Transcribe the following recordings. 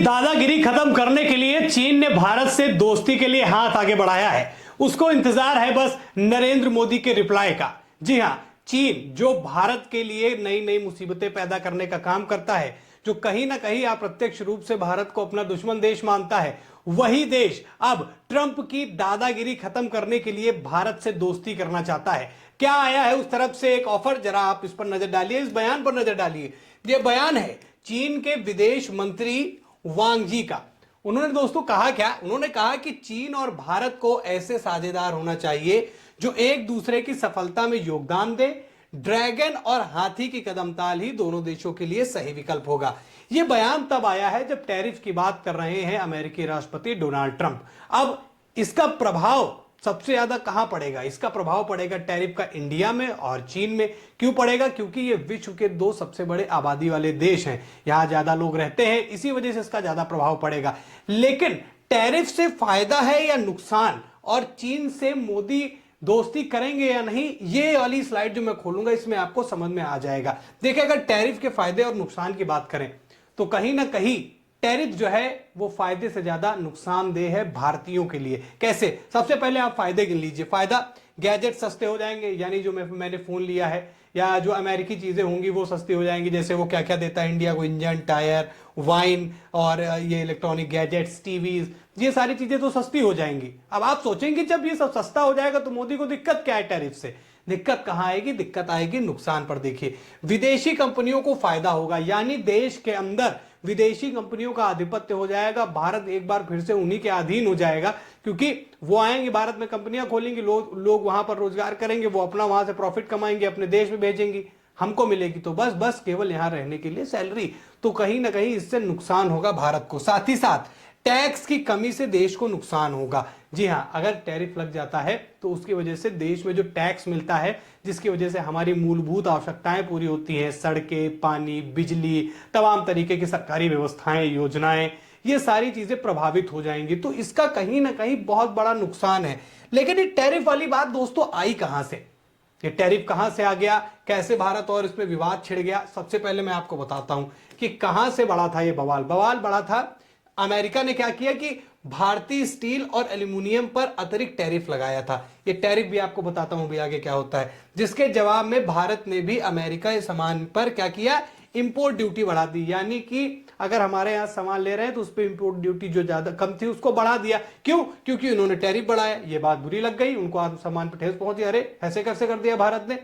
दादागिरी खत्म करने के लिए चीन ने भारत से दोस्ती के लिए हाथ आगे बढ़ाया है। उसको इंतजार है बस नरेंद्र मोदी के रिप्लाई का। जी हां, चीन जो भारत के लिए नई नई मुसीबतें पैदा करने का काम करता है, जो कहीं ना कहीं अप्रत्यक्ष रूप से भारत को अपना दुश्मन देश मानता है, वही देश अब ट्रंप की दादागिरी खत्म करने के लिए भारत से दोस्ती करना चाहता है। क्या आया है उस तरफ से एक ऑफर, जरा आप इस पर नजर डालिए, इस बयान पर नजर डालिए। यह बयान है चीन के विदेश मंत्री वांग जी का। उन्होंने दोस्तों कहा क्या? उन्होंने कहा कि चीन और भारत को ऐसे साझेदार होना चाहिए जो एक दूसरे की सफलता में योगदान दे। ड्रैगन और हाथी की कदमताल ही दोनों देशों के लिए सही विकल्प होगा। यह बयान तब आया है जब टैरिफ की बात कर रहे हैं अमेरिकी राष्ट्रपति डोनाल्ड ट्रंप। अब इसका प्रभाव सबसे ज्यादा कहां पड़ेगा? इसका प्रभाव पड़ेगा टैरिफ का इंडिया में और चीन में। क्यों पड़ेगा? क्योंकि ये विश्व के दो सबसे बड़े आबादी वाले देश हैं, यहां ज्यादा लोग रहते हैं, इसी वजह से इसका ज्यादा प्रभाव पड़ेगा। लेकिन टैरिफ से फायदा है या नुकसान, और चीन से मोदी दोस्ती करेंगे या नहीं, ये वाली स्लाइड जो मैं खोलूंगा इसमें आपको समझ में आ जाएगा। देखिए, अगर टैरिफ के फायदे और नुकसान की बात करें तो कहीं ना कहीं टैरिफ जो है वो फायदे से ज्यादा नुकसानदेह है भारतीयों के लिए। कैसे? सबसे पहले आप फायदे गिन लीजिए। फायदा, गैजेट सस्ते हो जाएंगे, यानी जो मैंने फोन लिया है या जो अमेरिकी चीजें होंगी वो सस्ती हो जाएंगी। जैसे वो क्या क्या देता है इंडिया को, इंजन, टायर, वाइन और ये इलेक्ट्रॉनिक गैजेट्स, टीवीज, ये सारी चीजें तो सस्ती हो जाएंगी। अब आप सोचेंगे जब ये सब सस्ता हो जाएगा तो मोदी को दिक्कत क्या है टैरिफ से? दिक्कत कहां आएगी? दिक्कत आएगी नुकसान पर। देखिए, विदेशी कंपनियों को फायदा होगा, यानी देश के अंदर विदेशी कंपनियों का आधिपत्य हो जाएगा। भारत एक बार फिर से उन्हीं के अधीन हो जाएगा, क्योंकि वो आएंगे, भारत में कंपनियां खोलेंगी, लोग वहां पर रोजगार करेंगे, वो अपना वहां से प्रॉफिट कमाएंगे, अपने देश में भेजेंगी, हमको मिलेगी तो बस केवल यहां रहने के लिए सैलरी। तो कहीं ना कहीं इससे नुकसान होगा भारत को। साथ ही साथ टैक्स की कमी से देश को नुकसान होगा। जी हां, अगर टैरिफ लग जाता है तो उसकी वजह से देश में जो टैक्स मिलता है, जिसकी वजह से हमारी मूलभूत आवश्यकताएं पूरी होती हैं, सड़कें, पानी, बिजली, तमाम तरीके की सरकारी व्यवस्थाएं, योजनाएं, ये सारी चीजें प्रभावित हो जाएंगी। तो इसका कहीं ना कहीं बहुत बड़ा नुकसान है। लेकिन ये टैरिफ वाली बात दोस्तों आई कहां से? ये टैरिफ कहां से आ गया? कैसे भारत और इसमें विवाद छिड़ गया? सबसे पहले मैं आपको बताता हूं कि कहां से बढ़ा था ये बवाल बढ़ा था। अमेरिका ने क्या किया कि भारतीय स्टील और एल्यूमिनियम पर अतिरिक्त टैरिफ लगाया था। ये टैरिफ भी आपको बताता हूं भी आगे क्या होता है। जिसके जवाब में भारत ने भी अमेरिका के सामान पर क्या किया? इंपोर्ट ड्यूटी बढ़ा दी। यानी कि अगर हमारे यहां सामान ले रहे हैं तो उस पर इंपोर्ट ड्यूटी जो ज्यादा कम थी उसको बढ़ा दिया। क्यों? क्योंकि उन्होंने टैरिफ बढ़ाया। ये बात बुरी लग गई उनको, सामान पर ठेस पहुंची, अरे ऐसे कैसे कर दिया भारत ने।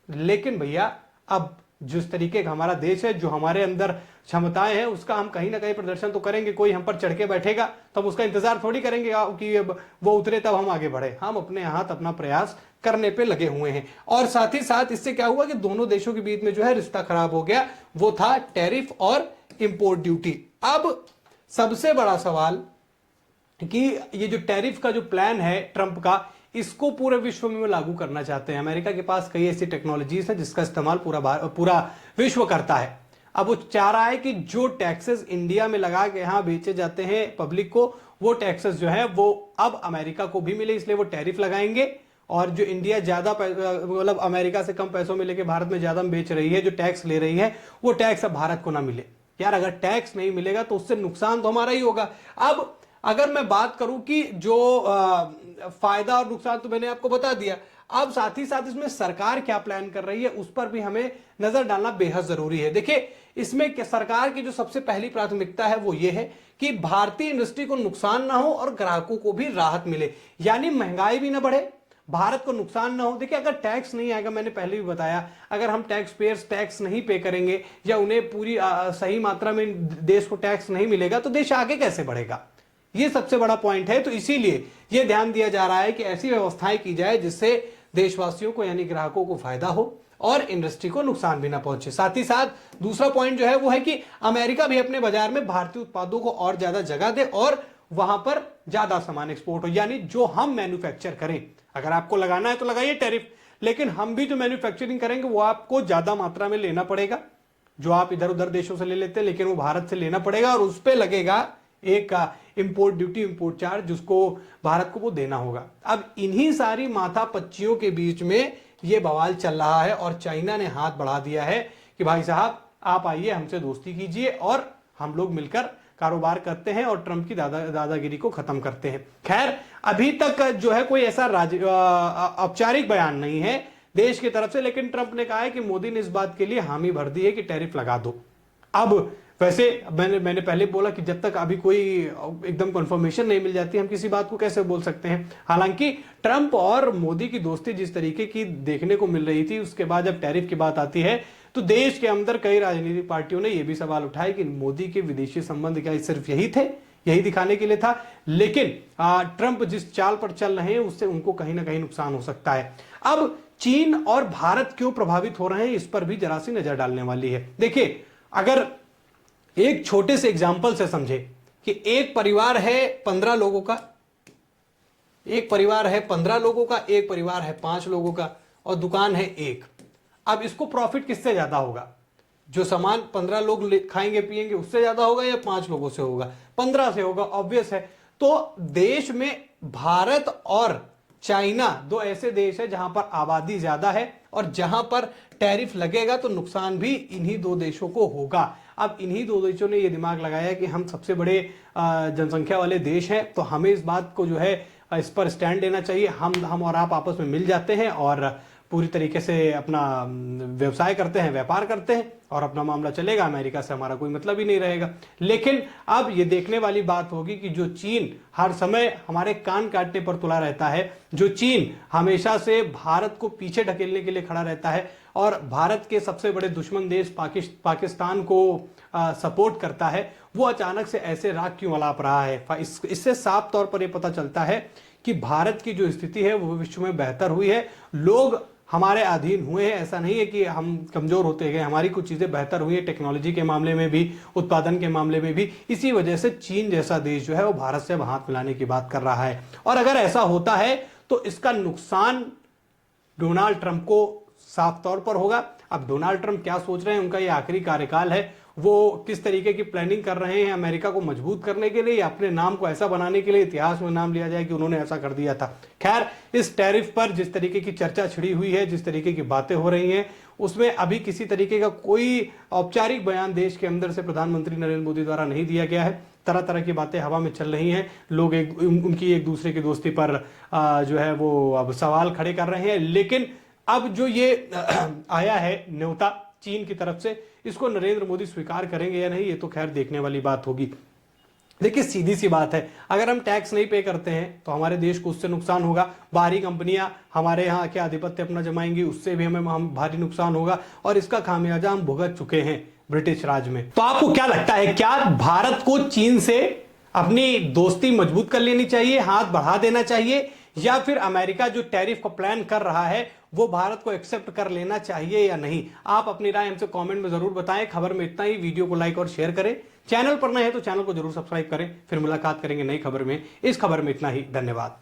लेकिन भैया, अब जिस तरीके का हमारा देश है, जो हमारे अंदर क्षमताएं हैं, उसका हम कहीं ना कहीं प्रदर्शन तो करेंगे। कोई हम पर चढ़ के बैठेगा तो हम उसका इंतजार थोड़ी करेंगे कि वो उतरे तब हम आगे बढ़े। हम अपने हाथ अपना प्रयास करने पे लगे हुए हैं। और साथ ही साथ इससे क्या हुआ कि दोनों देशों के बीच में जो है रिश्ता खराब हो गया। वो था टैरिफ और इंपोर्ट ड्यूटी। अब सबसे बड़ा सवाल कि ये जो टैरिफ का जो प्लान है ट्रंप का, इसको पूरे विश्व में लागू करना चाहते हैं। अमेरिका के पास कई ऐसी टेक्नोलॉजीज हैं जिसका इस्तेमाल पूरा विश्व करता है। अब वो चाह रहा है कि जो टैक्सेस इंडिया में लगा के यहां बेचे जाते हैं पब्लिक को, वो टैक्सेस जो है वो अब अमेरिका को भी मिले, इसलिए वो टैरिफ लगाएंगे। और जो इंडिया ज्यादा मतलब अमेरिका से कम पैसों में लेके भारत में ज्यादा बेच रही है, जो टैक्स ले रही है, वो टैक्स अब भारत को ना मिले। यार, अगर टैक्स नहीं मिलेगा तो उससे नुकसान तो हमारा ही होगा। अब अगर मैं बात करूं कि जो फायदा और नुकसान तो मैंने आपको बता दिया, अब साथ ही साथ इसमें सरकार क्या प्लान कर रही है उस पर भी हमें नजर डालना बेहद जरूरी है। देखिए, इसमें सरकार की जो सबसे पहली प्राथमिकता है वो ये है कि भारतीय इंडस्ट्री को नुकसान ना हो और ग्राहकों को भी राहत मिले, यानी महंगाई भी ना बढ़े, भारत को नुकसान ना हो। देखिए, अगर टैक्स नहीं आएगा, मैंने पहले भी बताया, अगर हम टैक्स पेयर्स टैक्स नहीं पे करेंगे या उन्हें पूरी सही मात्रा में देश को टैक्स नहीं मिलेगा तो देश आगे कैसे बढ़ेगा? ये सबसे बड़ा पॉइंट है। तो इसीलिए यह ध्यान दिया जा रहा है कि ऐसी व्यवस्थाएं की जाए जिससे देशवासियों को यानी ग्राहकों को फायदा हो और इंडस्ट्री को नुकसान भी ना पहुंचे। साथ ही साथ दूसरा पॉइंट जो है वो है कि अमेरिका भी अपने बाजार में भारतीय उत्पादों को और ज्यादा जगह दे और वहां पर ज्यादा सामान एक्सपोर्ट हो, यानी जो हम मैन्युफैक्चर करें। अगर आपको लगाना है तो लगाइए टैरिफ, लेकिन हम भी जो मैन्युफैक्चरिंग करेंगे वो आपको ज्यादा मात्रा में लेना पड़ेगा। जो आप इधर उधर देशों से ले लेते हैं, लेकिन वो भारत से लेना पड़ेगा और उस पर लगेगा एक इंपोर्ट ड्यूटी, इंपोर्ट चार्ज, जिसको भारत को वो देना होगा। अब इन्हीं सारी माथापच्चियों के बीच में ये बवाल चल रहा है और चाइना ने हाथ बढ़ा दिया है कि भाई साहब, आप आइए, हमसे दोस्ती कीजिए और हम लोग मिलकर कारोबार करते हैं और ट्रंप की दादागिरी को खत्म करते हैं। खैर, अभी तक जो है कोई ऐसा औपचारिक बयान नहीं है देश की तरफ से, लेकिन ट्रंप ने कहा है कि मोदी ने इस बात के लिए हामी भर दी है कि टैरिफ लगा दो। अब वैसे मैंने पहले बोला कि जब तक अभी कोई एकदम कंफर्मेशन नहीं मिल जाती हम किसी बात को कैसे बोल सकते हैं। हालांकि ट्रंप और मोदी की दोस्ती जिस तरीके की देखने को मिल रही थी, उसके बाद जब टैरिफ की बात आती है तो देश के अंदर कई राजनीतिक पार्टियों ने यह भी सवाल उठाया कि मोदी के विदेशी संबंध क्या सिर्फ यही थे, यही दिखाने के लिए था। लेकिन ट्रंप जिस चाल पर चल रहे हैं उससे उनको कहीं ना कहीं नुकसान हो सकता है। अब चीन और भारत क्यों प्रभावित हो रहे हैं, इस पर भी जरा सी नजर डालने वाली है। देखिए, अगर एक छोटे से एग्जाम्पल से समझे कि एक परिवार है 15 लोगों का, एक परिवार है 15 लोगों का, एक परिवार है 5 लोगों का और दुकान है एक। अब इसको प्रॉफिट किससे ज्यादा होगा? जो सामान 15 लोग खाएंगे पिएंगे उससे ज्यादा होगा या 5 लोगों से होगा? 15 से होगा, ऑब्वियस है। तो देश में भारत और चाइना दो ऐसे देश है जहां पर आबादी ज्यादा है और जहां पर टैरिफ लगेगा तो नुकसान भी इन्हीं दो देशों को होगा। अब इन्हीं दो देशों ने यह दिमाग लगाया कि हम सबसे बड़े जनसंख्या वाले देश हैं, तो हमें इस बात को जो है इस पर स्टैंड लेना चाहिए। हम और आप आपस में मिल जाते हैं और पूरी तरीके से अपना व्यवसाय करते हैं, व्यापार करते हैं और अपना मामला चलेगा। अमेरिका से हमारा कोई मतलब ही नहीं रहेगा। लेकिन अब ये देखने वाली बात होगी कि जो चीन हर समय हमारे कान काटने पर तुला रहता है, जो चीन हमेशा से भारत को पीछे ढकेलने के लिए खड़ा रहता है और भारत के सबसे बड़े दुश्मन देश पाकिस्तान को सपोर्ट करता है, वो अचानक से ऐसे राग क्यों अलाप रहा है। इससे साफ तौर पर यह पता चलता है कि भारत की जो स्थिति है वो विश्व में बेहतर हुई है। लोग हमारे अधीन हुए हैं, ऐसा नहीं है कि हम कमजोर होते गए, हमारी कुछ चीजें बेहतर हुई है टेक्नोलॉजी के मामले में भी, उत्पादन के मामले में भी। इसी वजह से चीन जैसा देश जो है वो भारत से हाथ मिलाने की बात कर रहा है। और अगर ऐसा होता है तो इसका नुकसान डोनाल्ड ट्रंप को साफ तौर पर होगा। अब डोनाल्ड ट्रंप क्या सोच रहे हैं, उनका ये आखिरी कार्यकाल है, वो किस तरीके की प्लानिंग कर रहे हैं अमेरिका को मजबूत करने के लिए या अपने नाम को ऐसा बनाने के लिए इतिहास में नाम लिया जाए कि उन्होंने ऐसा कर दिया था। खैर, इस टैरिफ पर जिस तरीके की चर्चा छिड़ी हुई है, जिस तरीके की बातें हो रही हैं, उसमें अभी किसी तरीके का कोई औपचारिक बयान देश के अंदर से प्रधानमंत्री नरेंद्र मोदी द्वारा नहीं दिया गया है। तरह तरह की बातें हवा में चल रही हैं, लोग उनकी एक दूसरे की दोस्ती पर जो है वो अब सवाल खड़े कर रहे हैं। लेकिन अब जो ये आया है न्योता चीन की तरफ से, इसको नरेंद्र मोदी स्वीकार करेंगे या नहीं, ये तो खैर देखने वाली बात होगी। देखिए, सीधी सी बात है, अगर हम टैक्स नहीं पे करते हैं तो हमारे देश को उससे नुकसान होगा। बाहरी कंपनियां हमारे यहाँ के आधिपत्य अपना जमाएंगी, उससे भी हमें भारी नुकसान होगा और इसका खामियाजा हम भुगत चुके हैं ब्रिटिश राज में। तो आपको क्या लगता है, क्या भारत को चीन से अपनी दोस्ती मजबूत कर लेनी चाहिए, हाथ बढ़ा देना चाहिए, या फिर अमेरिका जो टैरिफ का प्लान कर रहा है वो भारत को एक्सेप्ट कर लेना चाहिए या नहीं? आप अपनी राय हमसे कमेंट में जरूर बताएं। खबर में इतना ही, वीडियो को लाइक और शेयर करें। चैनल पर नए हैं तो चैनल को जरूर सब्सक्राइब करें। फिर मुलाकात करेंगे नई खबर में। इस खबर में इतना ही, धन्यवाद।